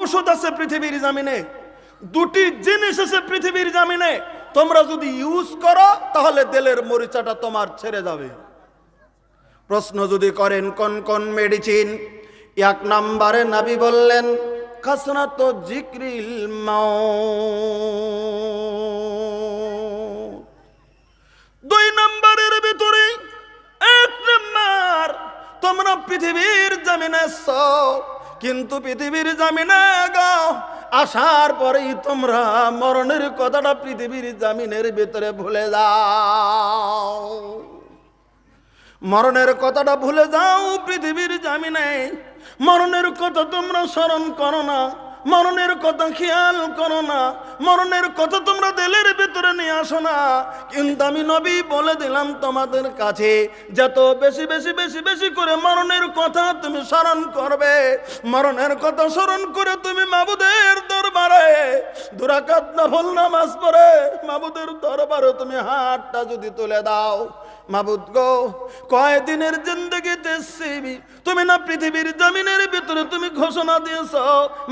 ওষুধ আছে পৃথিবীর জমিনে, দুটি জিনিস আছে পৃথিবীর জমিনে, তোমরা যদি ইউজ করো তাহলে দিলের মরিচাটা তোমার ছেড়ে যাবে। প্রশ্ন যদি করেন কোন কোন মেডিসিন, এক নম্বরে নবী বললেন কাসরাত জিক্রিল মাউত। দুই নম্বরের ভিতরে এক নম্বর, তোমরা পৃথিবীর জমিনে এসছো, কিন্তু পৃথিবীর জমিনে আসার পরেই তোমরা মরণের কথাটা পৃথিবীর জমিনের ভিতরে ভুলে যাও। মরণের কথাটা ভুলে যাও পৃথিবীর জমিনে। মরণের কথা তোমরা স্মরণ করো না, মরণের কথা খেয়াল করো না, মরণের কথা তোমরা দিলের ভিতরে নিয়ে আসো না। কিন্তু আমি নবী বলে দিলাম তোমাদের কাছে, যত বেশি বেশি বেশি বেশি করে মরণের কথা তুমি স্মরণ করবে, মরণের কথা স্মরণ করে তুমি মাবুদের দরবারে 2 রাকাত নফল নামাজ পড়ে মাবুদের দরবারে তুমি হাতটা যদি তুলে দাও, মাবুদ গো কয়দিনের জিন্দগিতে তুমি না পৃথিবীর জমিনের ভিতরে তুমি ঘোষণা দিয়েছ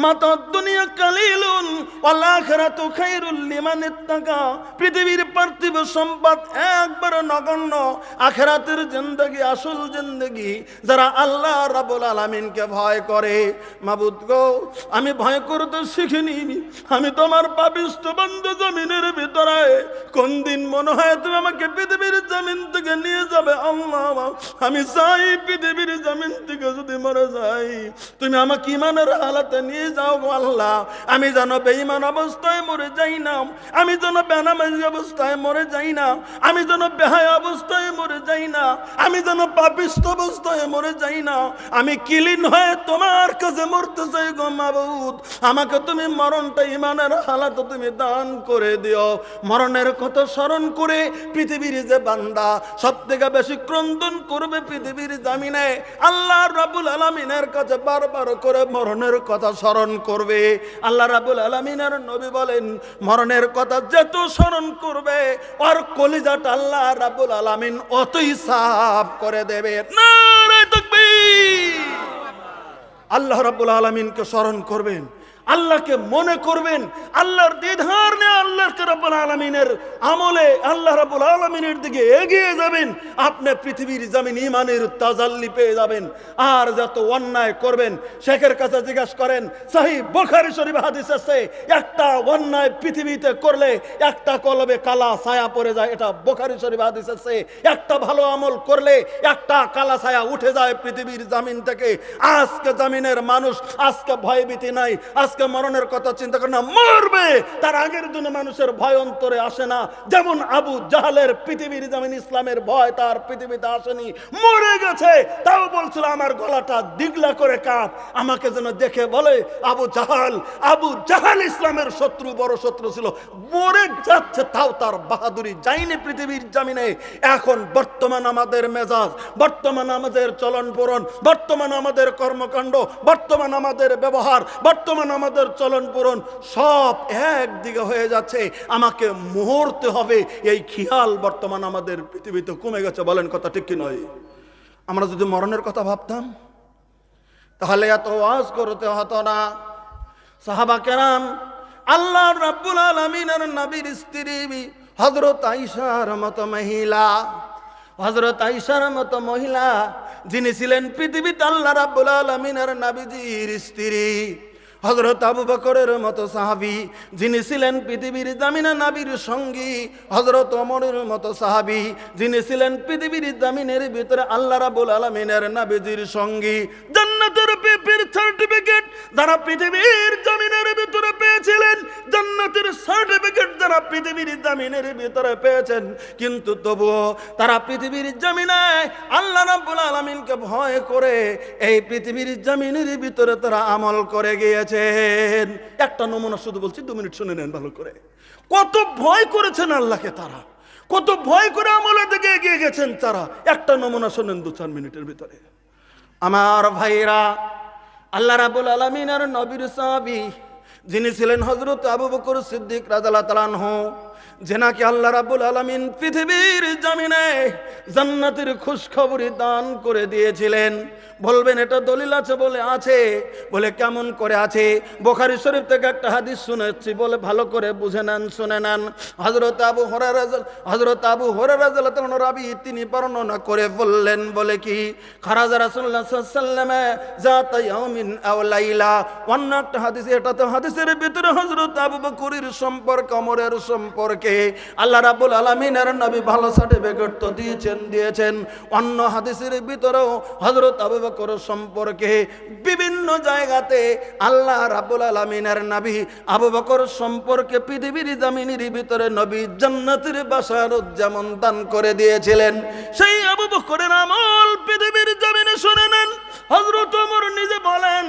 মাতাদ দুনিয়া কালিলুন ওয়াল আখিরাতু খায়রুল লিমান ইত্তাকা, পৃথিবীর পার্থিব সম্পদ একবার নগণ্য, আখিরাতের জিন্দগি আসল জিন্দগি যারা আল্লাহ রাব্বুল আলামিনকে ভয় করে। মাবুদ গো আমি ভয় করতে শিখিনি, আমি তোমার পাপিষ্ঠ বান্দা জমিনের ভিতরে কোন দিন মনে হয় তুমি আমাকে পৃথিবীর জমিন থেকে নিয়ে যাবে। আল্লাহ আমি চাই পৃথিবীর জমিন থেকে যদি মরে যাই তুমি আমাকে ইমানের হালাতে নিয়ে যাও গো আল্লাহ। আমি যেন বেঈমান অবস্থায় মরে যাই না, আমি যেন বেনামাজি অবস্থায় মরে যাই না, আমি যেন বেহায়া অবস্থায় মরে যাই না, আমি যেন পাপিষ্ঠ অবস্থায় মরে যাই না, আমি ক্লিন হয়ে তোমার কাছে মরতে চাই গো মাবুদ। আমাকে তুমি মরণটা ইমানের হালাতে তুমি দান করে দিও। মরণের কথা স্মরণ করে পৃথিবীর যে বান্দা সব থেকে বেশি ক্রন্দন করবে পৃথিবীর জমিনে, আল্লাহ রাব্বুল আলামিনের কাছে বারবার করে মরণের কথা স্মরণ করবে। আল্লাহ রাব্বুল আলামিনের নবী বলেন মরণের কথা যত স্মরণ করবে ওর কলিজাটা আল্লাহ রাব্বুল আলামিন অতই সাফ করে দেবে। নারে তাকবীর! আল্লাহ রাব্বুল আলামিনকে স্মরণ করবেন, আল্লাহকে মনে করবেন, আল্লাহর দিদার নিয়ে আল্লাহ রাব্বুল আলামিনের আমলে আল্লাহ রাব্বুল আলামিনের দিকে এগিয়ে যাবেন, আপনি পৃথিবীর জমিন ঈমানের তাজাল্লি পেয়ে যাবেন। আর যত অন্যায় করবেন শেখের কাছে জিজ্ঞাসা করেন, সহিহ বুখারী শরীফ হাদিস আছে একটা অন্যায় পৃথিবীতে করলে একটা কলবে কালা ছায়া পড়ে যায়, এটা বুখারী শরীফ হাদিস আছে। একটা ভালো আমল করলে একটা কালা ছায়া উঠে যায় পৃথিবীর জমিন থেকে। আজকে জমিনের মানুষ আজকে ভয়ভীতি নাই, আজকে মরণের কথা চিন্তা করে না, মরবে তার আগের দিনে মানুষের ভয় অন্তরে আসে না। যেমন আবু জাহালের পৃথিবীর জমিন ইসলামের ভয় তার পৃথিবীতে আসেনি, মরে গেছে, তাও বলছিল আমার গলাটা দিগলা করে কাঁপ, আমাকে যেন দেখে বলে আবু জাহাল ইসলামের শত্রু, বড় শত্রু ছিল, মরে যাচ্ছে তাও তার বাহাদুরি যায়নি পৃথিবীর জমিনে। এখন বর্তমান আমাদের মেজাজ, বর্তমান আমাদের চলন পূরণ, বর্তমান আমাদের কর্মকাণ্ড, বর্তমান আমাদের ব্যবহার, বর্তমান আমাদের চলন পূরণ সব একদিকে হয়ে যাচ্ছে। আমাকে মুহূর্তে হবে এই খেয়াল বর্তমান আমাদের পৃথিবীতে কমে গেছে। বলেন কথা ঠিক কি নয়? আমরা যদি মরণের কথা ভাবতাম তাহলে এত ওয়াজ করতে হতো না। সাহাবা কেরাম আল্লাহ রাব্বুল আলামিনের নবীর স্ত্রী হযরত আয়েশার মতো মহিলা, হযরত আয়েশার মতো মহিলা যিনি ছিলেন পৃথিবীতে আল্লাহ রাব্বুল আলামিনের নবীজির স্ত্রী, হযরত আবু বকরের মতো সাহাবী যিনি ছিলেন পৃথিবীর জমিনে নবীর সঙ্গী, হযরত ওমরের মতো সাহাবী যিনি ছিলেন পৃথিবীর জমিনের ভিতরে আল্লাহ রাব্বুল আলামিনের নবীজির সঙ্গী। জান্নাতের সার্টিফিকেট যারা পৃথিবীর জমিনের ভিতরে পেয়েছিলেন, জান্নাতের সার্টিফিকেট যারা পৃথিবীর জমিনের ভিতরে পেয়েছেন, কিন্তু তবুও তারা পৃথিবীর জমিনে আল্লাহ রাব্বুল আলামিনকে ভয় করে এই পৃথিবীর জমিনের ভিতরে তারা আমল করে গিয়েছে। একটা নমুনা শুধু বলছি, 2 মিনিট শুনে নেন ভালো করে। কত ভয় করেছেন আল্লাহকে তারা, কত ভয় করে আমলের দিকে এগিয়ে গেছেন তারা। একটা নমুনা শুনেন 2-4 মিনিটের ভিতরে। আমার ভাইরা, আল্লাহ রাব্বুল আলামিনের নবীর সাহাবী যিনি ছিলেন হযরত আবু বকর সিদ্দিক রাদিয়াল্লাহু তাআলা আনহু, যে নাকি আল্লাহ রাব্বুল আলামিন পৃথিবীর জমিনে জান্নাতের খুশখবরি দান করে দিয়েছিলেন। বলবেন এটা দলিল আছে? বলে আছে। বলে কেমন করে আছে? বুখারী শরীফ থেকে একটা হাদিস শুনেছি, বলে ভালো করে বুঝে নেন, শুনে নেন। হযরত আবু হুরায়রা রাদিয়াল্লাহু তাআলা রাবি তিনি বর্ণনা করে বললেন, বলে কি খারাজা রাসূলুল্লাহ সাল্লাল্লাহু আলাইহি ওয়াসাল্লাম যাতা ইয়াউমিন আও লাইলা। অন্য একটা হাদিসে, এটা তো হাদিসের ভিতরে হযরত আবু বকরের সম্পর্কে, ওমরের সম্পর্কে আল্লাহ রাব্বুল আলামিনের নবী ভালো সার্টিফিকেট তো দিয়েছেন। অন্য হাদিসের ভিতরেও হযরত আবু বকর সম্পর্কে বিভিন্ন জায়গাতে আল্লাহ রাব্বুল আলামিনের নবী আবু বকর সম্পর্কে পৃথিবীর জমিনের ভিতরে নবী জান্নাতের বাসার যেমন দান করে দিয়েছিলেন, সেই আবু বকরের আমল পৃথিবীর জমিনে শুনে নেন। হযরত ওমর নিজে বলেন,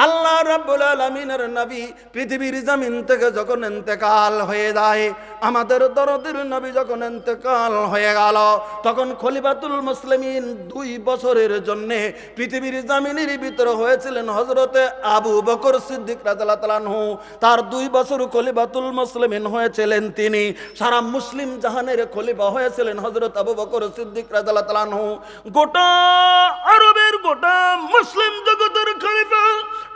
আল্লাহ রাব্বুল আলামিনের নবী পৃথিবীর জমিন থেকে যখন ইন্তেকাল হয়ে যায়, আমাদের দরদের নবী যখন ইন্তেকাল হয়ে গেল, তখন খলিফাতুল মুসলিমিন 2 বছরের জন্য পৃথিবীর জমিনের ভিতরে হয়েছিলেন হযরতে আবু বকর সিদ্দিক রাদিয়াল্লাহু তাআলা আনহু। তার 2 বছর খলিফাতুল মুসলিমিন হয়েছিলেন তিনি। সারা মুসলিম জাহানের খলিফা হয়েছিলেন হযরত আবু বকর সিদ্দিক রাদিয়াল্লাহু তাআলা আনহু। গোটা আরবের, গোটা মুসলিম জগতের খলিফা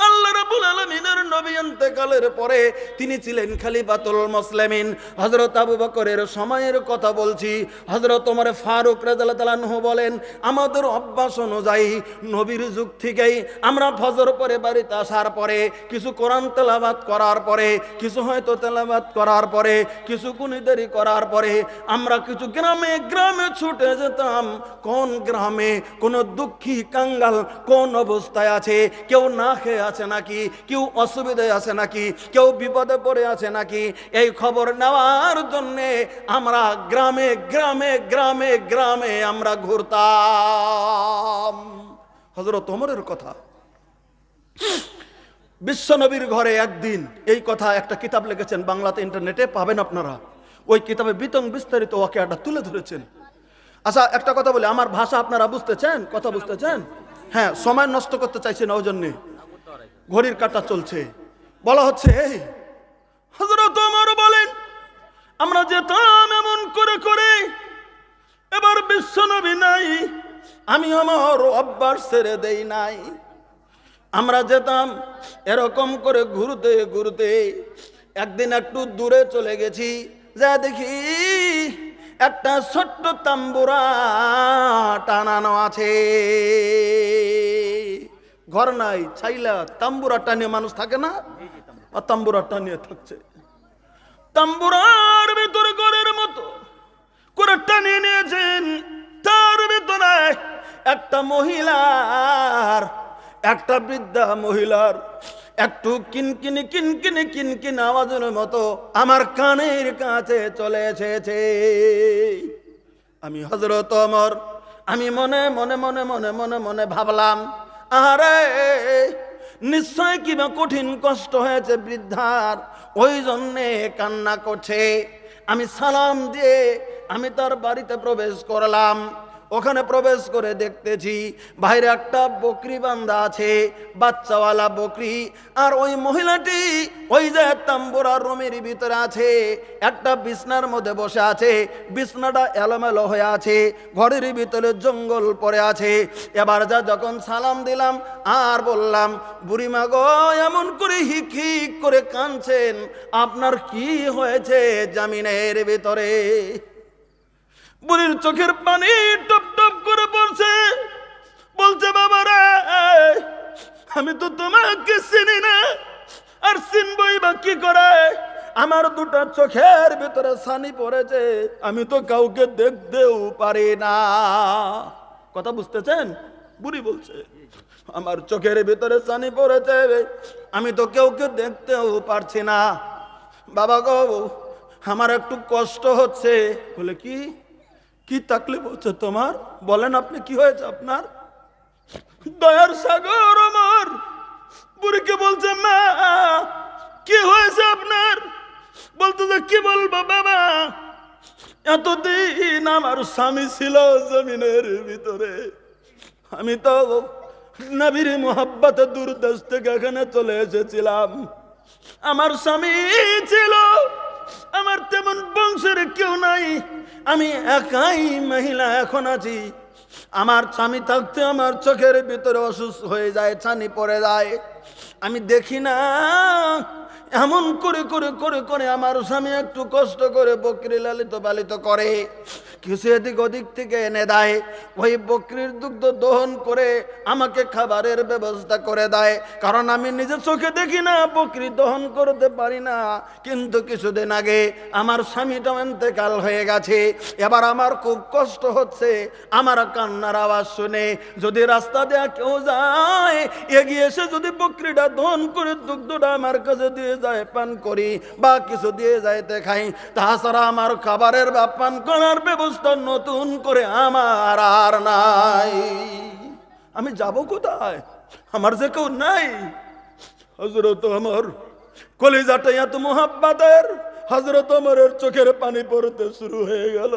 আল্লাহ রাব্বুল আলামিনের নবী ইন্তেকালের পরে তিনি ছিলেন খলিফাতুল মুসলিমিন। হযরত আবু বকরের সময়ের কথা বলছি। হযরত ওমর ফারুক রাদিয়াল্লাহু তাআলা আনহু বলেন, আমাদের অভ্যাস অনুযায়ী নবীর যুগ থেকেই আমরা ফজর পরে বাড়িতে আসার পরে কিছু কোরআন তেলাওয়াত করার পরে, কিছু হয়তো তেলাওয়াত করার পরে, কিছু কুনিদারি করার পরে আমরা কিছু গ্রামে গ্রামে ছুটে যেতাম। কোন গ্রামে কোন দুঃখী কাঙ্গাল কোন অবস্থায় আছে, কেউ না খেয়ে আছে নাকি, কেউ অসুবিধায় আছে নাকি, কেউ বিপদে পড়ে আছে নাকি, এই খবর নেওয়ার জন্যে আমরা গ্রামে গ্রামে গ্রামে গ্রামে আমরা ঘুরতাম। হযরত ওমরের কথা। বিশ্বনবীর ঘরে একদিন, এই কথা একটা কিতাব লিখেছেন, বাংলাতে ইন্টারনেটে পাবেন আপনারা। ওই কিতাবে বিস্তারিত ওয়াকিয়াটা তুলে ধরেছেন। আচ্ছা একটা কথা বলি, আমার ভাষা আপনারা বুঝতেছেন? কথা বুঝতেছেন? হ্যাঁ, সময় নষ্ট করতে চাইছি না, ওই জন্যে ঘড়ির কাঁটা চলছে। বলা হচ্ছে, এই হযরত ওমর বলেন, আমরা যেতাম এমন করে করে, এবার বিশ্বনবী নাই, আমি আমার অভ্যাস ছেড়ে দেই নাই। আমরা যেতাম এরকম করে ঘুরতে ঘুরতে, একদিন একটু দূরে চলে গেছি, যা দেখি একটা ছোট্ট তাম্বুরা টানানো আছে। ঘর নাই, ছাইলা তাম্বুরা টানিয়ে মানুষ থাকে না, আর তাম্বুরা টানিয়ে থাকছে। তাম্বুরার ভিতরে ঘরের মতো করে টানিয়ে নিয়েছেন। তার ভিতরে একটা মহিলার, একটা বৃদ্ধা মহিলার একটু কিনকিনি কিনকিনি কিনকিনি আওয়াজের মতো আমার কানের কাছে চলে এসেছে। আমি হযরত ওমর, আমি মনে মনে মনে মনে মনে মনে ভাবলাম, আরে নিশ্চয় কিবা কঠিন কষ্ট হয়েছে বৃদ্ধার, ওই জন্যে কান্না করছে। আমি সালাম দিয়ে আমি তার বাড়িতে প্রবেশ করলাম। ওখানে প্রবেশ করে দেখতেছি বাইরে একটা বকরি বান্ধা আছে, বাচ্চাওয়ালা বকরি। আর ওই মহিলাটি ওই যে তাম্বুরার রুমের ভিতরে আছে, একটা বিছনার মধ্যে বসে আছে। বিছনাটা এলোমেলো হয়ে আছে, ঘরের ভিতরে জঙ্গল পড়ে আছে। এবার যখন সালাম দিলাম আর বললাম, বুড়িমা গো, এমন করে হিক হিক করে কাঁদছেন, আপনার কি হয়েছে জামিনের ভিতরে? বুড়ির চোখের পানি টপ টপ করে পড়ছে। বলছে, বাবা রে, আমি তো তোমাকে চিনি না, আর চিনবই বা কি করে? আমার দুটো চোখের ভিতরে ছানি পড়েছে, আমি তো কাউকে দেখতেও পারি না। কথা বুঝতেছেন? বুড়ি বলছে, আমার চোখের ভিতরে ছানি পড়েছে, আমি তো কাউকে দেখতেও পারছি না। বাবা গো, আমার একটু কষ্ট হচ্ছে। বলে, কি কি তাকলিফ হচ্ছে তোমার? বলেন আপনি, কি হয়েছে আপনার? দয়ার সাগর ওমর বুড়িকে বলছে, মা কি হয়েছে আপনার? বলতে যে, কি বলবো বাবা, এতদিন আমার স্বামী ছিল জমিনের ভিতরে, আমি তো নবীর মোহাব্বতে দূর দেশ থেকে এখানে চলে এসেছিলাম। আমার স্বামী ছিল আমার তেমন বংশের কেউ নাই, আমি একাই মহিলা এখন আছি। আমার স্বামী থাকতে আমার চোখের ভিতরে অসুস্থ হয়ে যায়, ছানি পড়ে যায়, আমি দেখি না। এমন করে করে করে করে আমার স্বামী একটু কষ্ট করে বকরি লালিত পালিত করে, কিছু এদিক ওদিক থেকে এনে দেয়। ওই বকরির দুগ্ধ দহন করে আমাকে খাবারের ব্যবস্থা করে দেয়, কারণ আমি নিজে চোখে দেখি না, বকরি দহন করতে পারি না। কিন্তু কিছুদিন আগে আমার স্বামীটা ইন্তেকাল হয়ে গেছে, এবার আমার খুব কষ্ট হচ্ছে। আমার কান্নার আওয়াজ শুনে যদি রাস্তা দেয়া কেউ যায়, এগিয়ে এসে যদি বকরিটা দহন করে দুগ্ধটা আমার কাছে দিয়ে যায়, পান করি বা কিছু দিয়ে যাইতে খাই। তাছাড়া আমার খাবারের বা পান করার ব্যবস্থা নতুন করে আমার আর নাই। আমি যাব কোথায়? আমার যে কেউ নাই। হযরত ওমর কলিজাটা এত মুহাব্বতের, হযরত ওমরের চোখের পানি পড়তে শুরু হয়ে গেল।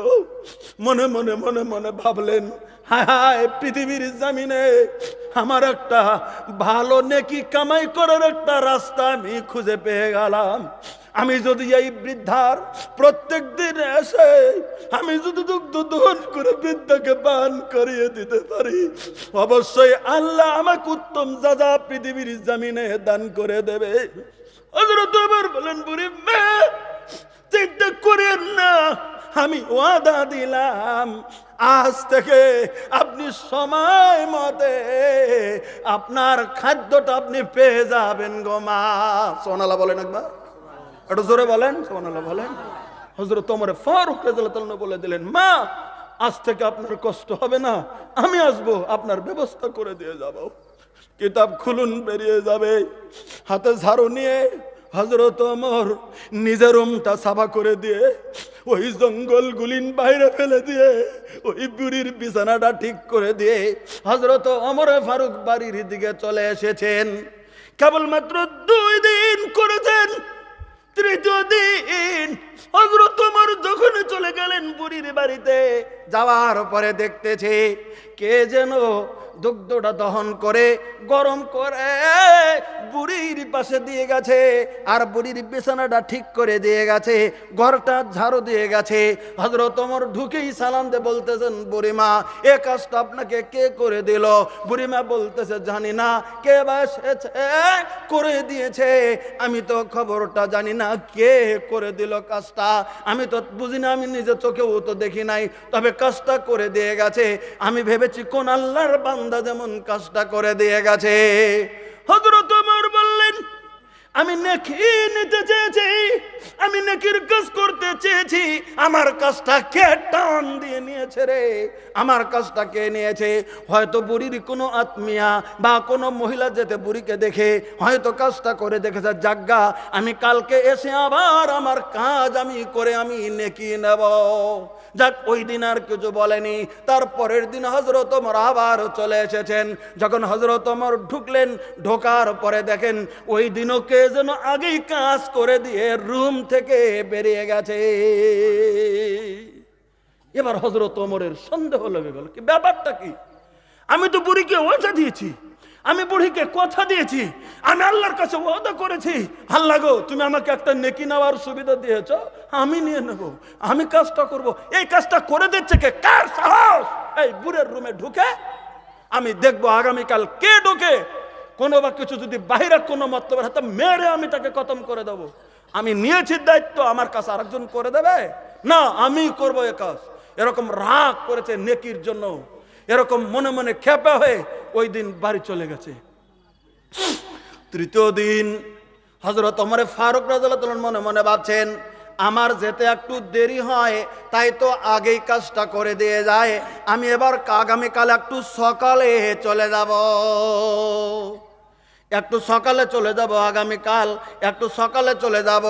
মনে মনে মনে মনে ভাবলেন, হায় হায়, পৃথিবীর জমিনে আমার একটা ভালো নেকি কামাই করার একটা রাস্তা আমি খুঁজে পেয়ে গেলাম। আমি যদি এই বৃদ্ধার প্রত্যেক দিন এসে আমি যদি দুগ্ধ দহন করে বৃদ্ধাকে পান করিয়ে দিতে পারি, অবশ্যই আল্লাহ আমাকে উত্তম যাজা পৃথিবীর জমিনে দান করে দেবে। হযরত ওমর বলেন, বুড়ি মেয়ে, চিন্তা করেন না, আমি ওয়াদা দিলাম আজ থেকে আপনি সময় মতে আপনার খাদ্যটা আপনি পেয়ে যাবেন গো মা। সুবহানাল্লাহ বলেন একবার, একটু জোরে বলেন সুবহানাল্লাহ বলেন। হযরত ওমর ফারুক রাদিয়াল্লাহু তাআলা বলে দিলেন, মা, আজ থেকে আপনার কষ্ট হবে না, আমি আসবো, আপনার ব্যবস্থা করে দিয়ে যাব। কিতাব খুলুন, বেরিয়ে যাবে। হাতে ঝাড়ু নিয়ে হযরত ওমর নিজের রুমটা সাফা করে দিয়ে ওই জঙ্গল গুলিন বাইরে ফেলে দিয়ে ওই বুড়ির বিছানাটা ঠিক করে দিয়ে হযরত ওমর ফারুক বাড়ির দিকে চলে এসেছেন। কেবলমাত্র 2 দিন করেছেন, তৃতীয় দিন হযরত ওমর যখন চলে গেলেন বুড়ির বাড়িতে, যাওয়ার পরে দেখতেছে কে যেন দুগ্ধটা দহন করে গরম করে বুড়ির পাশে দিয়ে গেছে, আর বুড়ির বিছানাটা ঠিক করে দিয়ে গেছে, ঘরটা ঝাড়ু দিয়ে গেছে। হযরত ওমর ঢুকেই সালাম দিয়ে বলতেছেন, বুড়িমা, এ কাজটা আপনাকে কে করে দিল? বুড়িমা বলতেছে, জানি না, কে বা এসেছে করে দিয়েছে, আমি তো খবরটা জানি না কে করে দিল কাজটা, আমি তো বুঝি না, আমি নিজে চোখেও তো দেখি নাই, তবে কাজটা করে দিয়ে গেছে। আমি ভেবেছি কোন আল্লাহর বান্দা যেমন কাজটা করে দিয়ে গেছে। হযরত ওমর বললেন, আমি নেকি নিতে চেয়েছি, আমি নেকির কাজ করতে চেয়েছি, আমার কাজটা কে টান দিয়ে নিয়েছে রে? আমার কাজটা কে নিয়েছে? হয়তো বুড়ির কোনো আত্মীয়া বা কোনো মহিলা যেতে বুড়িকে দেখে হয়তো কাজটা করে দেখেছে, জাগ্গা আমি কালকে এসে আবার আমার কাজ আমি করে আমি নেকি নেব। যাক, ওই দিন আর কিছু বলেনি। তারপরের দিন হযরত ওমর আবার চলে এসেছেন। যখন হযরত ওমর ঢুকলেন, ঢোকার পরে দেখেন ওই দিনও কে যেন আগেই কাজ করে দিয়ে রুম থেকে বেরিয়ে গেছে। এবার হযরত ওমরের সন্দেহ লেগে গেল, কি ব্যাপারটা কি? আমি তো বুড়িকে ওয়াদা দিয়েছি, আমি বুড়িকে কথা দিয়েছি, আমি আল্লাহর কাছে ওয়াদা করেছি, আল্লাহ গো, তুমি আমাকে একটা নেকি নেওয়ার সুবিধা দিয়েছো, আমি নিয়ে নেব, আমি কাজটা করব। এই কাজটা করে দিচ্ছে কে? কার সাহস এই বুড়ের রুমে ঢুকে? আমি দেখবো আগামীকাল কে ঢুকে। কোনো বা কিছু যদি বাহিরে কোনো মতলবের হাতে মেরে আমি তাকে খতম করে দেব। আমি নিয়েছি দায়িত্ব, আমার কাছে আরেকজন করে দেবে না, আমি করব এ কাজ। এরকম রাগ করেছে নেকির জন্য, এরকম মনে মনে খেপে হয়ে ওই দিন বাড়ি চলে গেছে। তৃতীয় দিন হযরত ওমর ফারুক রাদিয়াল্লাহু তাআলা মনে মনে ভাবছেন, আমার যেতে একটু দেরি হয়, তাই তো আগেই কাজটা করে দিয়ে যায়, আমি এবার আগামীকাল একটু সকালে চলে যাব, একটু সকালে চলে যাব, আগামীকাল একটু সকালে চলে যাব।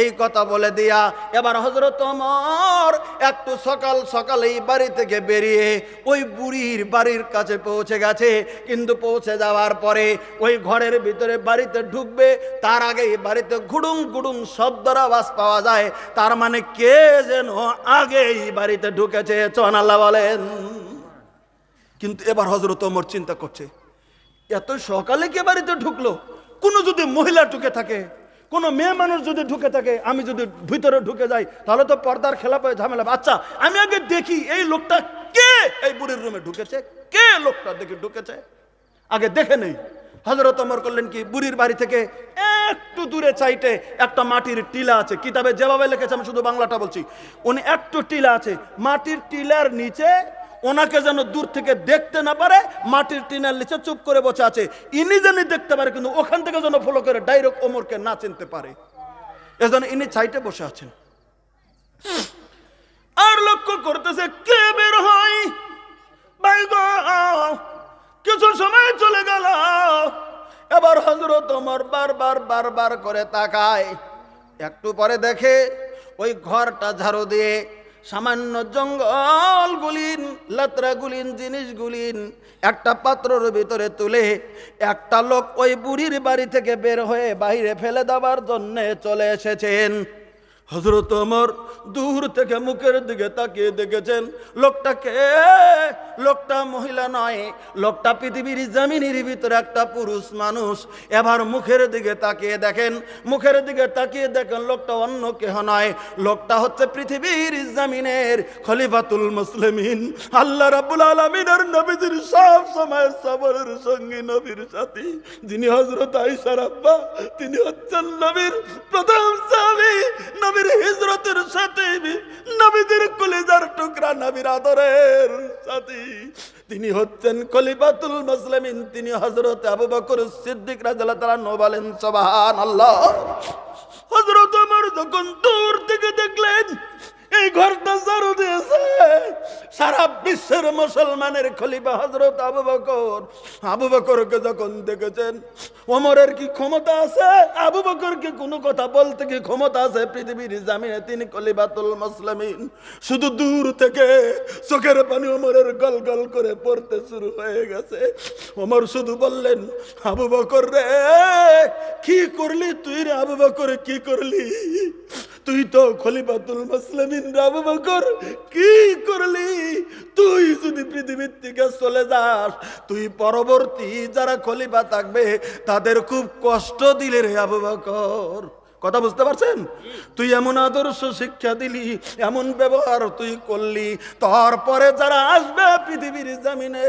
এই কথা বলে দিয়া এবার হযরত ওমর একটু সকাল সকালেই বাড়ি থেকে বেরিয়ে ওই বুড়ির বাড়ির কাছে পৌঁছে গেছে। কিন্তু পৌঁছে যাওয়ার পরে ওই ঘরের ভিতরে বাড়িতে ঢুকবে, তার আগেই বাড়িতে গুডুং গুডুং শব্দের আওয়াজ পাওয়া যায়। তার মানে কে যেন আগেই বাড়িতে ঢুকেছে, সুবহানাল্লাহ বলেন। কিন্তু এবার হযরত ওমর চিন্তা করছে, এত সকালে কে বাড়িতে ঢুকলো? কোনো যদি মহিলা ঢুকে থাকে, কোন মেয়ে মানুষ যদি ঢুকে থাকে, আমি যদি ভিতরে ঢুকে যাই, তাহলে তো পর্দার খেলাপ হয়ে ঝামেলা। আচ্ছা, আমি আগে দেখি এই লোকটা কে এই বুড়ির রুমে ঢুকেছে, কে লোকটা দেখে ঢুকেছে, আগে দেখে নেই। হযরত ওমর করলেন কি, বুড়ির বাড়ি থেকে একটু দূরে চাইতে একটা মাটির টিলা আছে, কিতাবে যেভাবে লিখেছে আমি শুধু বাংলাটা বলছি, উনি একটু টিলা আছে, মাটির টিলার নিচে ওনাকে যেন দূর থেকে দেখতে না পারে, মাটির টিনের নিচে চুপ করে বসে আছে, ইনি যেন দেখতে পারে কিন্তু ওখান থেকে যেন ফলো করে ডাইরেক্ট ওমরকে না চিনতে পারে, এজন্য ইনি চাইতে বসে আছেন। আর লক্ষ্য করতেছে কে বের হয়, ভাই গো কিছু সময় চলে গেল, এবার হযরত ওমর বারবার করে তাকায়, একটু পরে দেখে ওই ঘরটা ঝাড়ু দিয়ে সামান্য জঙ্গল গুলিন, লাতরা গুলিন, জিনিস গুলিন একটা পাত্রের ভিতরে তুলে একটা লোক ওই বুড়ির বাড়ি থেকে বের হয়ে বাইরে ফেলে দেওয়ার জন্য চলে এসেছেন। হযরত ওমর দূর থেকে মুখের দিকে তাকিয়ে দেখেছেন লোকটাকে, লোকটা মহিলা নয়, লোকটা পৃথিবীর জমিনের ভিতরে একটা পুরুষ মানুষ। এবার মুখের দিকে তাকিয়ে দেখেন, মুখের দিকে তাকিয়ে দেখেন লোকটা অন্য কেহ নয়, লোকটা হচ্ছে পৃথিবীর জমিনের খলিফাতুল মুসলিমিন, আল্লাহ রাব্বুল আলামিনের নবীজির সব সময় সবরের সঙ্গী, নবীর সাথী, যিনি হযরত আয়েশার আব্বা, তিনি হচ্ছেন নবীর প্রথম সাহাবী, নবীর হিজরতের সাথী, নবীদের কলিজার টুকরা, নবীর আদরের সাথী, তিনি হচ্ছেন খলিফাতুল মুসলিমিন, তিনি হযরত আবু বকর সিদ্দিক রাদিয়াল্লাহু তাআলা আনহু। বলেন সুবহানাল্লাহ। হযরত ওমর যখন দূর থেকে দেখলেন এই ঘরটা ঝাড়ু দিয়েছে সারা বিশ্বের মুসলমানের খলিফা হযরত আবু বকর, আবু বকরকে যখন দেখেছেন, ওমরের কি ক্ষমতা আছে? আবু বকর কি কোনো কথা বলতে কি ক্ষমতা আছে পৃথিবীর জমিনে? তিনি খলিফাতুল মুসলিমিন। শুধু দূর থেকে চোখের পানি ওমরের গল গল করে পড়তে শুরু হয়ে গেছে। ওমর শুধু বললেন, আবু বকর রে, কি করলি তুই রে? আবু বকর কি করলি? তুই তো খলিফাতুল মুসলিমিন রে আবু বকর, কি করলি? তুই যদি পৃথিবীর থেকে চলে যাস, তুই পরবর্তী যারা খলিফা থাকবে তাদের খুব কষ্ট দিলে রে আবু বকর। কথা বুঝতে পারছেন? তুই এমন আদর্শ শিক্ষা দিলি, এমন ব্যবহার তুই করলি, তারপরে যারা আসবে পৃথিবীর জমিনে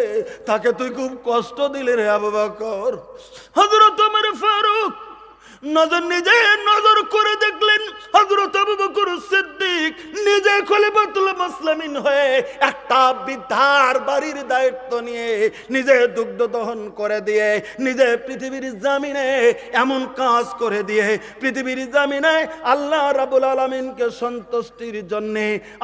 তাকে তুই খুব কষ্ট দিলে রে আবু বকর। হযরত ওমর ফারুক নিজে নজর করে দেখলেন হযরত আবু বকর সিদ্দিক নিজে খলিফাতুল মুসলিমিন হয়ে একটা বৃদ্ধার বাড়ির দায়িত্ব নিয়ে নিজে দুগ্ধ দহন করে দিয়ে, নিজে পৃথিবীর জমিনে এমন কাজ করে দিয়ে, পৃথিবীর জমিনে আল্লাহ রাব্বুল আলামিনকে সন্তুষ্টির জন্য,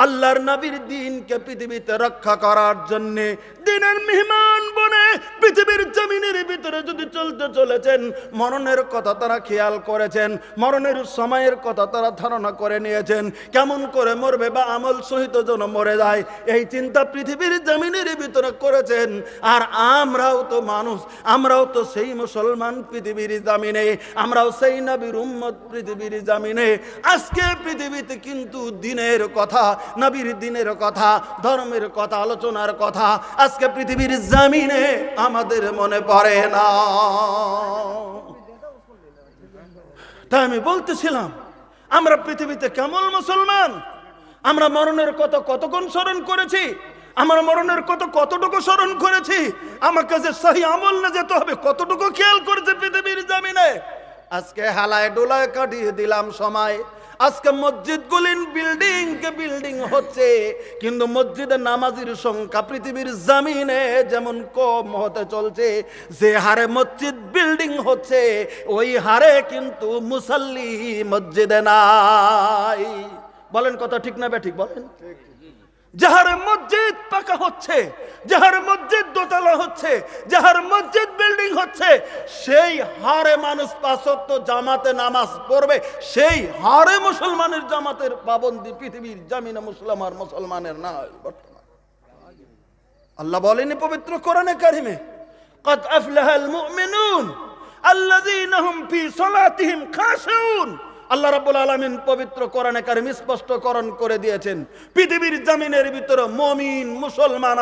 আল্লাহর নবীর দ্বীনকে পৃথিবীতে রক্ষা করার জন্য দ্বীনের মেহমান বনে পৃথিবীর জমিনের ভিতরে যদি চলতে চলেছেন, মরণের কথা তারা খেয়াল করেছেন, মরণের সময়ের কথা তারা ধারণা করে নিয়েছেন, কেমন করে মরবে বা আমল সহিত যেন মরে যায়, এই চিন্তা পৃথিবীর জমিনের ভিতরে করেছেন। আর আমরাও তো মানুষ, আমরাও তো সেই মুসলমান পৃথিবীর জমিনে, আমরাও সেই নবীর উম্মত পৃথিবীর জমিনে। আজকে পৃথিবীতে কিন্তু দিনের কথা, নবীর দিনের কথা, ধর্মের কথা, আলোচনার কথা আজকে পৃথিবীর জমিনে আমাদের মনে পড়ে না। তাই আমি বলতেছিলাম, আমরা পৃথিবীতে কেমন মুসলমান, আমরা মরণের কথা কতক্ষণ স্মরণ করেছি, আমার মরণের কথা কতটুকু স্মরণ করেছি, আমার কাছে সহি আমল না যেতে হবে কতটুকু খেয়াল করেছে পৃথিবীর জমিনে। আজকে হালায় ডোলায় কাটিয়ে দিলাম সময়। আজকে মসজিদগুলিন বিল্ডিং হচ্ছে, কিন্তু মসজিদে নামাজির সংখ্যা পৃথিবীর জমিনে যেমন কম হতে চলছে, যে হারে মসজিদ বিল্ডিং হচ্ছে ওই হারে কিন্তু মুসাল্লি মসজিদে নাই। বলেন কথা ঠিক না বেঠিক? বলেন। যাহার মসজিদ পাকা হচ্ছে, যাহার মসজিদ দোতলা হচ্ছে, যাহার মসজিদ বিল্ডিং হচ্ছে, সেই হারে মানুষ ৫ ওয়াক্ত জামাতে নামাজ পড়বে, সেই হারে মুসলমানের জামাতের পাবন্দি পৃথিবীর জমিনে মুসলমানের নাই বর্তমান। আল্লাহ বলেনি পবিত্র কোরআনে কারিমে, قد أفلح المؤمنون الذين هم في صلاتهم خاشعون আল্লাহ রাব্বুল আলামিন পবিত্র কোরআনে কারীম স্পষ্টকরণ করে দিয়েছেন, পৃথিবীর জমিনের ভিতরে মুমিন মুসলমান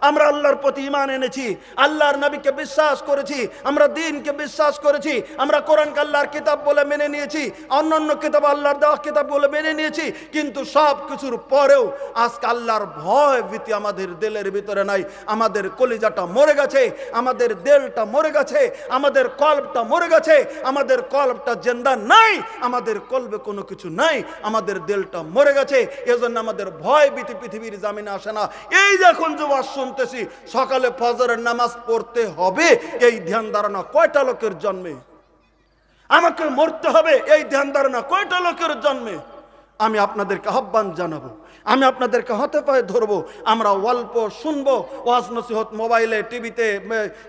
আমরা আল্লাহর প্রতি ঈমান এনেছি, আল্লাহর নবীকে বিশ্বাস করেছি, আমরা দ্বীনকে বিশ্বাস করেছি, আমরা কোরআনকে আল্লাহর কিতাব বলে মেনে নিয়েছি, অন্যান্য কিতাব আল্লাহর দেওয়া কিতাব বলে মেনে নিয়েছি। কিন্তু সব কিছুর পরেও আজকে আল্লাহর ভয় ভীতি আমাদের দিলের ভিতরে নাই। আমাদের কলিজাটা মরে গেছে, আমাদের দিলটা মরে গেছে, আমাদের কলবটা মরে গেছে, আমাদের কলবটা জিন্দা নাই, আমাদের কলবে কোনো কিছু নাই, আমাদের দিলটা মরে গেছে। এজন্য আমাদের ভয় ভীতি পৃথিবীর জমিনে আসে না। এই যে এখন যে ওয়াজ শুনতেছি, সকালে ফজরের নামাজ পড়তে হবে, এই ধ্যান ধারণা কয়টা লোকের জন্মে? আমাকে মরতে হবে, এই ধ্যান ধারণা কয়টা লোকের জন্মে? আমি আপনাদেরকে আহ্বান জানাবো, আমি আপনাদেরকে হাতে পায়ে ধরবো। আমরা অল্প শুনবো ওয়াজ নসিহত, মোবাইলে, টিভিতে,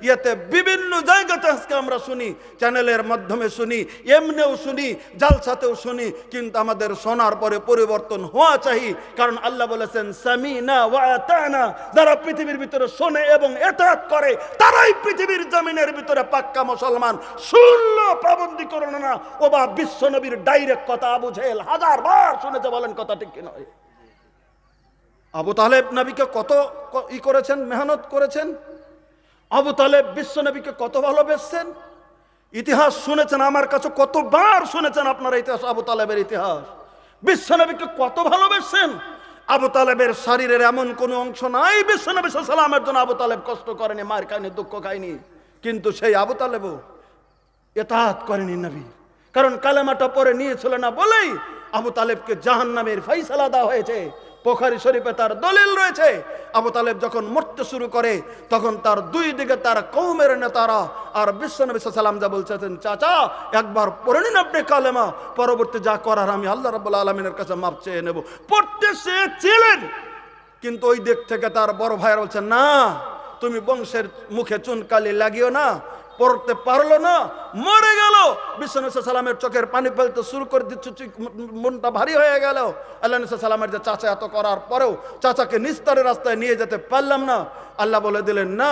ইয়েতে, বিভিন্ন জায়গাতে আজকে আমরা শুনি, চ্যানেলের মাধ্যমে শুনি, এমনিও শুনি, জালসাতেও শুনি। কিন্তু আমাদের শোনার পরে পরিবর্তন হওয়া চাই, কারণ আল্লাহ বলেছেন সামিনা ওয়া আতানা। যারা পৃথিবীর ভিতরে শোনে এবং ইতাআত করে, তারাই পৃথিবীর জমিনের ভিতরে পাক্কা মুসলমান। শুনলো পাবন্দি করলো না, ও বা বিশ্ব নবীর ডাইরেক্ট কথা আবু জেহেল হাজারবার শুনেছে, বলেন কথা ঠিক কি নয়? আবু তালেব নবীকে কত করেছেন, মেহনত করেছেন। আবু তালেব বিশ্ব নবীকে কত ভালোবেসেছেন। ইতিহাস শুনেছেন, আমার কাছে কতবার শুনেছেন আপনারা ইতিহাস, আবু তালেবের ইতিহাস। বিশ্ব নবীকে কত ভালোবেসেছেন। আবু তালেবের শরীরের এমন কোনো অংশ নাই বিশ্ব নবী সাল্লাল্লাহু আলাইহি ওয়াসাল্লামের জন্য আবু তালেব কষ্ট করেনি, মার খায়নি, দুঃখ খায়নি। কিন্তু সেই আবু তালেবও ইতাআত করেনি নবী, কারণ কালেমাটা পরে নিয়েছিল না বলেই আবু তালেবকে জাহান্নামের ফয়সালা দেওয়া হয়েছে। বুখারী শরীফে তার দলিল রয়েছে। আবু তালেব যখন মরতে শুরু করে, তখন তার দুই দিকে তার কওমের নেতারা আর বিশ্ব নবী সাল্লাল্লাহু আলাইহি ওয়াসাল্লাম যা বলছেন, চাচা একবার পড়ে নিন আপনি কালেমা, পরবর্তী যা করার আমি আল্লাহ রাব্বুল আলামিনের কাছে মাপ চেয়ে নেব। পড়তে চেয়েছিলেন, কিন্তু ওই দিক থেকে তার বড় ভাইরা বলছেন, না তুমি বংশের মুখে চুনকালি লাগিও না। পড়তে পারলো না, মরে গেল। বিশ্ব নবী সাল্লাল্লাহু আলাইহি ওয়াসাল্লামের চোখের পানি ফেলতে শুরু করে দিচ্ছে, মনটা ভারী হয়ে গেল। আল্লাহ নবী সাল্লাল্লাহু আলাইহি ওয়াসাল্লামের যে চাচা এত করার পরেও চাচাকে নিস্তারের রাস্তায় নিয়ে যেতে পারলাম না। আল্লাহ বলে দিলেন, না,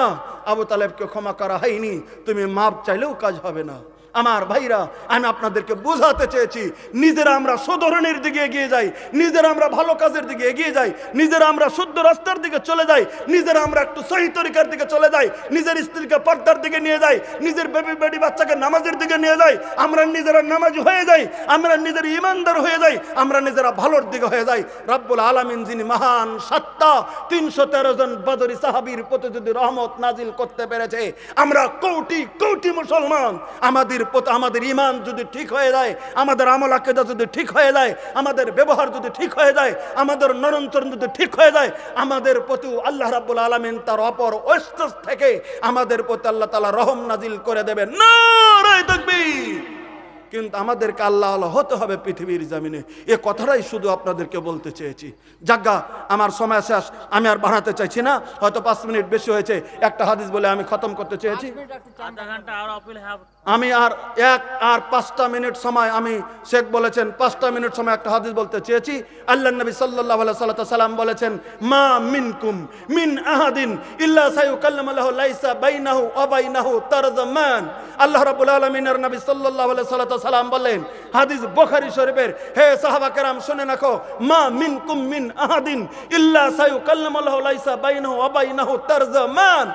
আবু তালেবকে ক্ষমা করা হয়নি, তুমি মাপ চাইলেও কাজ হবে না। আমার ভাইরা, আমি আপনাদেরকে বোঝাতে চেয়েছি, নিজেরা আমরা সুধরণের দিকে এগিয়ে যাই, নিজেরা আমরা ভালো কাজের দিকে এগিয়ে যাই, নিজেরা আমরা শুদ্ধ রাস্তার দিকে চলে যাই, নিজেরা আমরা একটু সহি তরিকার দিকে চলে যাই, নিজের স্ত্রীকে পর্দার দিকে নিয়ে যাই, নিজের বেবি বাচ্চাকে নামাজের দিকে নিয়ে যাই, আমরা নিজেরা নামাজি হয়ে যাই, আমরা নিজের ইমানদার হয়ে যাই, আমরা নিজেরা ভালোর দিকে হয়ে যাই। রব্বুল আলামিন যিনি মহান সত্তা, 313 জন বদরি সাহাবীর প্রতি যদি রহমত নাজিল করতে পেরেছে, আমরা কোটি কোটি মুসলমান, আমাদের ঈমান যদি ঠিক হয়ে যায়, আমাদের আমল আকীদা যদি ঠিক হয়ে যায়, আমাদের ব্যবহার যদি ঠিক হয়ে যায়, আমাদের নরণচরণ যদি ঠিক হয়ে যায়, আমাদের প্রতি আল্লাহ রাব্বুল আলামিন তার অপর ওয়াসতাস থেকে আমাদের প্রতি আল্লাহ তাআলা রহম নাজিল করে দেবেন। নারে তাকবীর! কিন্তু আমাদেরকে আল্লাহ আল্লাহ হতে হবে পৃথিবীর জমিনে। এ কথাটাই শুধু আপনাদেরকে বলতে চেয়েছি। যাজ্ঞা, আমার সময় শেষ, আমি আর বাড়াতে চাইছি না, হয়তো 5 মিনিট বেশি হয়েছে। একটা হাদিস বলে আমি খতম করতে চেয়েছি। আমি আর 5টা মিনিট সময়, আমি শেখ বলেছেন 5টা মিনিট সময় একটা হাদিস বলতে চেয়েছি। আল্লাহ নবী সাল্লাল্লাহু আলাইহি সাল্লাম বলেছেন, মা মিনকুম মিন আহাদিন ইল্লা সায়ুকাল্লামু লাহু লাইসা বাইনাহু ওয়া বাইনাহু তারজামান। আল্লাহ রাব্বুল আলামিনের নবী সাল্লাল্লাহু আলাইহি সাল্লাম বলেন, হাদিস বুখারী শরীফের, হে সাহাবা কেরাম শুনে রাখো, মা মিনকুম মিন আহাদিন ইল্লা সায়ুকাল্লামু লাহু লাইসা বাইনাহু ওয়া বাইনাহু তারজামান।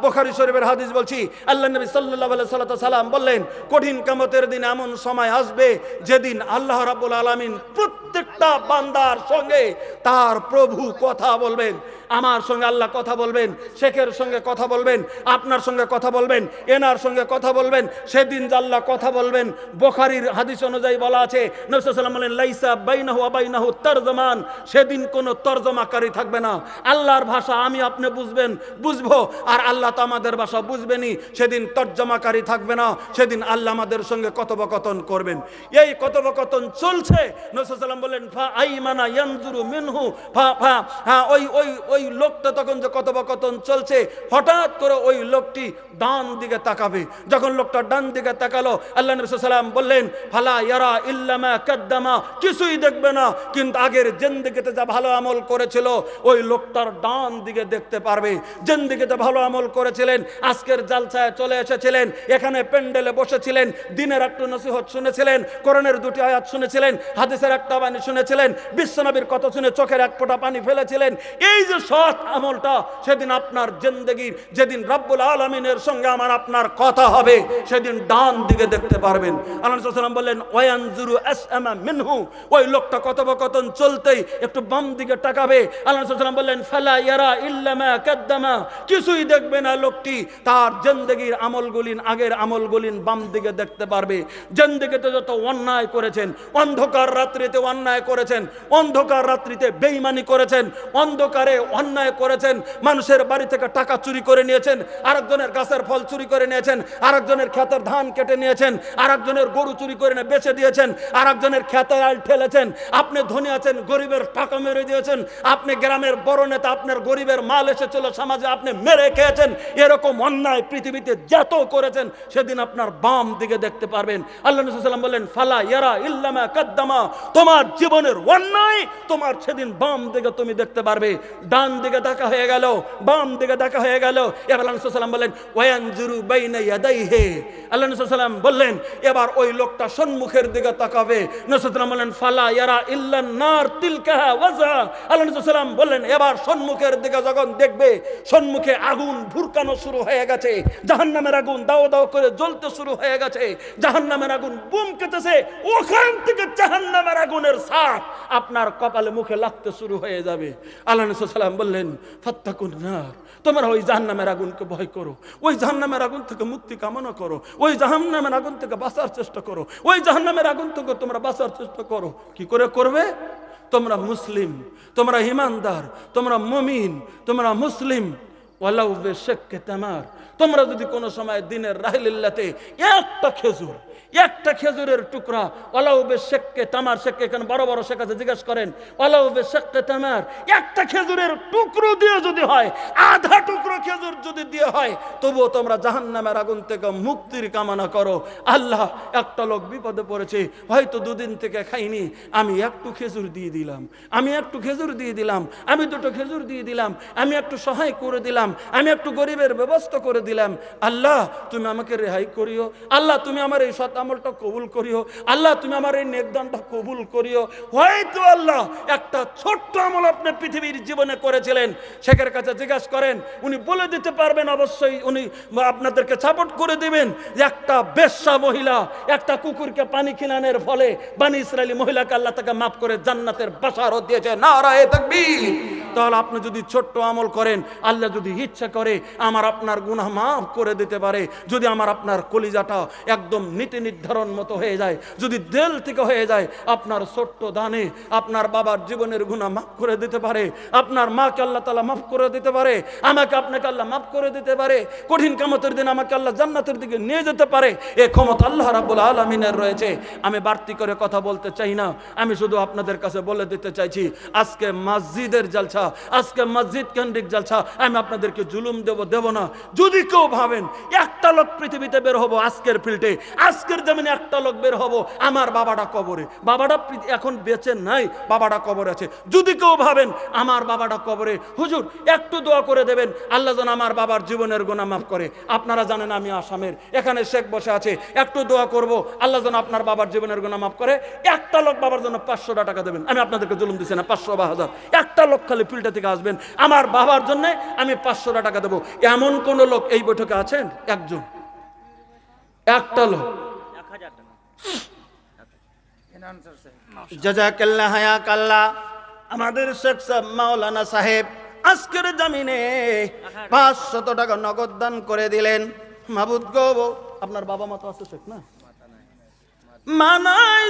বুখারী শরীফের হাদিস বলছি, আল্লাহ নবী সাল্লাল্লাহু আলাইহি সাল্লাম বললেন, কঠিন কিয়ামতের দিন এমন সময় আসবে যেদিন আল্লাহ রাব্বুল আলামিন প্রত্যেকটা বান্দার সঙ্গে তার প্রভু কথা বলবেন। আমার সঙ্গে আল্লাহ কথা বলবেন, শেখের সঙ্গে কথা বলবেন, আপনার সঙ্গে কথা বলবেন, এনার সঙ্গে কথা বলবেন। সেদিন যে আল্লাহ কথা বলবেন, বুখারীর হাদিস অনুযায়ী বলা আছে, নবী সাল্লাল্লাহু আলাইহি ওয়াসাল্লাম বলেন, লাইসা বাইনাহু ওয়া বাইনাহু তারজামান। সেদিন কোনো তরজমাকারী থাকবে না। আল্লাহর ভাষা আমি আপনি বুঝবো, আর আল্লাহ তো আমাদের ভাষা বুঝবেনই। সেদিন তরজমাকারী থাকবে না, সেদিন আল্লাহ আমাদের সঙ্গে কথোপকথন করবেন। এই কথোপকথন চলছে। নবী সাল্লাল্লাহু আলাইহি ওয়াসাল্লাম বলেন, ফা আইমানা ইয়ানজুরু মিনহু ওই লোকটা তখন যে কথোপকথন চলছে, হঠাৎ করে ওই লোকটি ডান দিকে তাকাবে। যখন লোকটা ডান দিকে তাকালো, আল্লাহ নবী সাল্লাল্লাহু আলাইহি ওয়াসাল্লাম বললেন, ফালা ইয়ারা ইল্লা মা কাদ্দামা, কিছুই দেখবে না, কিন্তু আগের জিন্দেগিতে যা ভালো আমল করেছিল ওই লোকটার ডান দিকে দেখতে পারবে। জিন্দেগিতে ভালো আমল করেছিলেন, আজকের জালসায় চলে এসেছিলেন, এখানে প্যান্ডেলে বসেছিলেন, দিনের একটু নসিহত শুনেছিলেন, কোরআনের দুটি আয়াত শুনেছিলেন, হাদিসের একটা বাণী শুনেছিলেন, বিশ্বনবীর কথা শুনে চোখের এক ফোঁটা পানি ফেলেছিলেন। এই যে সৎ আমলটা, সেদিন আপনার জিন্দেগির, যেদিন রব্বুল আলামিনের সঙ্গে আমার আপনার কথা হবে, সেদিন ডান দিকে দেখতে পারবেন। আল্লাহ রাসূল সাল্লাল্লাহু আলাইহি ওয়াসাল্লাম বললেন, ওয়ায়ানজুরু আসআমা মিনহু, ওই লোকটা কথোপকথন চলতেই একটু বাম দিকে তাকাবে। আল্লাহ রাসূল সাল্লাল্লাহু আলাইহি ওয়াসাল্লাম বললেন, ফালা ইয়ারা ইল্লা মা কাদ্দামা, কিছুই দেখবে না লোকটি, তার জিন্দেগির আমলগুলি, আগের আমলগুলি বাম দিকে দেখতে পারবে। জিন্দেগিতে যত অন্যায় করেছেন, অন্ধকার রাত্রিতে অন্যায় করেছেন, অন্ধকার রাত্রিতে বেঈমানি করেছেন, অন্ধকারে অন্যায় করেছেন, মানুষের বাড়ি থেকে টাকা চুরি করে নিয়েছেন, আরেকজনের গাছের ফল চুরি করে নিয়েছেন, আরেকজনের ক্ষেতের ধান কেটে নিয়েছেন, আরেকজনের গরু চুরি করে নিয়ে বেচে দিয়েছেন, আরেকজনের ক্ষেতের আল ঠেলেছেন, আপনি ধনী আছেন, গরিবের টাকা মেরে দিয়েছেন, আপনি গ্রামের বড় নেতা, আপনার গরিবের মাল এসেছিল সমাজে, আপনি মেরে খেয়েছেন। এরকম অন্যায় পৃথিবীতে যত করেছেন, সেদিন আপনার বাম দিকে দেখতে পারবেন। আল্লাহ রাসূল সাল্লাল্লাহু আলাইহি ওয়াসাল্লাম বললেন, ফালা ইয়ারা ইল্লা মা কাদ্দামা, তোমার জীবনের অন্যায় তোমার সেদিন বাম দিকে তুমি দেখতে পারবে। ডান দিকে দেখা হয়ে গেল, বাম দিকে দেখা হয়ে গেল। এবার আল্লাহ রাসূল সাল্লাল্লাহু আলাইহি ওয়াসাল্লাম বললেন, ওয়ায়ানজুরু বাইনা ইয়াদাইহি, আল্লাহ রাসূল সাল্লাল্লাহু আলাইহি ওয়াসাল্লাম বললেন, এবার ওই লোকটা সম্মুখের দিকে তাকাবে। নবী সাল্লাল্লাহু আলাইহি ওয়াসাল্লাম বললেন, ফালা ইয়ারা ইল্লা নার তিলকাহা ওয়াজা, আল্লাহ রাসূল সাল্লাল্লাহু আলাইহি ওয়াসাল্লাম বললেন, এবার সম্মুখের দিকে যখন দেখবে, সম্মুখে আগুন ভুরকানো শুরু হয়ে গেছে, জাহান্নামের আগুন দাও দাও করে জ্বলতে শুরু হয়ে গেছে, জাহান্নামের আগুন বুম কেটেছে, ওখান থেকে জাহান্নামের আগুনের ছাপ আপনার কপালে মুখে লাগতে শুরু হয়ে যাবে। আল্লাহ রাসূল সাল্লাল্লাহু আলাইহি ওয়াসাল্লাম বললেন, ফাত্তাকুন নার, তোমরা ওই জাহান্নামের আগুনকে ভয় করো, ওই জাহান্নামের আগুন থেকে মুক্তি কামনা করো, ওই জাহান্নামের আগুন থেকে বাঁচার চেষ্টা করো, ওই জাহান্নামের আগুন থেকে তোমরা বাঁচার চেষ্টা করো। কি করে করবে? তোমরা মুসলিম, তোমরা ঈমানদার, তোমরা মুমিন, তোমরা মুসলিম, ওয়ালাউ বিশাক্কি তামার, তোমরা যদি কোনো সময় দিনের রাহিলিল্লাতে একটা খেজুরের টুকরা, ওয়ালাউ বিশাক্কি তামার, শেখ এখানে বড় বড় শেখ আছে, জিজ্ঞেস করেন, ওয়ালাউ বিশাক্কি তামার, একটা খেজুরের টুকরো দিয়ে যদি হয়, আধা টুকরো খেজুর যদি দিয়ে হয়, তবুও তোমরা জাহান্নামের আগুন থেকে মুক্তির কামনা করো। আল্লাহ, একটা লোক বিপদে পড়েছে, হয়তো দুদিন থেকে খাইনি, আমি একটু খেজুর দিয়ে দিলাম, আমি একটু খেজুর দিয়ে দিলাম, আমি দুটো খেজুর দিয়ে দিলাম, আমি একটু সহায় করে দিলাম, আমি একটু গরিবের ব্যবস্থা করে দিলাম। আল্লাহ, তুমি আমাকে রেহাই করিও, আল্লাহ তুমি আমার এই সৎ আমলটা কবুল করিও, আল্লাহ তুমি আমার এই নেকদানটা কবুল করিও। হয়তো আল্লাহ একটা ছোট্ট আমল আপনি পৃথিবীর জীবনে করেছিলেন, শেখের কাছে জিজ্ঞাসা করেন, উনি বলে দিতে পারবেন, অবশ্যই উনি আপনাদেরকে সাপোর্ট করে দিবেন যে একটা বেশ্যা মহিলা একটা কুকুরকে পানি খিলানোর ফলে বনি ইসরাইলি মহিলাকে আল্লাহ তাকে মাফ করে জান্নাতের বাশারত দিয়েছে। নারায়ে তাকবীর। তাহলে আপনি যদি ছোট্ট আমল করেন, আল্লাহ যদি ইচ্ছা করে আমার আপনার গুনাহ মাফ করে দিতে পারে। যদি আমার আপনার কলিজাটা একদম নীতি নির্ধারণ মতো হয়ে যায়, যদি দিল থেকে হয়ে যায়, আপনার ছোট্ট দানে আপনার বাবার জীবনের গুনাহ মাফ করে দিতে পারে, আপনার মাকে আল্লাহ তাআলা মাফ করে দিতে পারে, আমাকে আপনাকে আল্লাহ মাফ করে দিতে পারে, কঠিন কিয়ামতের দিন আমাকে আল্লাহ জান্নাতের দিকে নিয়ে যেতে পারে। এই ক্ষমতা আল্লাহ রাব্বুল আলামিনের রয়েছে। আমি বাড়তি করে কথা বলতে চাই না, আমি শুধু আপনাদের কাছে বলে দিতে চাইছি, আজকে মসজিদের জালসা, আজকে মসজিদ কেন্দ্রিক জালসা, আমি আপনাদেরকে জুলুম দেব না। যদি কেউ ভাবেন একটা লোক পৃথিবীতে বের হবো, আজকের ফিল্ডে, আজকের জমিনে একটা লোক বের হবো, আমার বাবাটা কবরে, বাবাটা এখন বেঁচে নাই, বাবাটা কবরে আছে, যদি কেউ ভাবেন আমার বাবাটা কবরে, হুজুর একটু দোয়া করে দেবেন আল্লাহ যেন আমার বাবার জীবনের গুনাহ মাফ করে। আপনারা জানেন আমি আসামের, এখানে শেখ বসে আছে, একটু দোয়া করব আল্লাহ যেন আপনার বাবার জীবনের গুনাহ মাফ করে। একটা লোক বাবার জন্য 500 টাকা দেবেন, আমি আপনাদেরকে জুলুম দিচ্ছি না, 500 বা 1000, একটা লোক খালি ফিল্ডে থেকে আসবেন, আমার বাবার জন্য আমি 500 টাকা দেবো। এমন কোন লোক এই বৈঠকে আছেন? একজন, একটা লোক। জাযাকাল্লাহ হায়াকাল্লাহ। আমাদের শেখ সাহেব মাওলানা সাহেব আজকের জামিনে 500 টাকা নগদ দান করে দিলেন। মাবুদ গো, আপনার বাবা মা তো আছে শেখ না, মানায়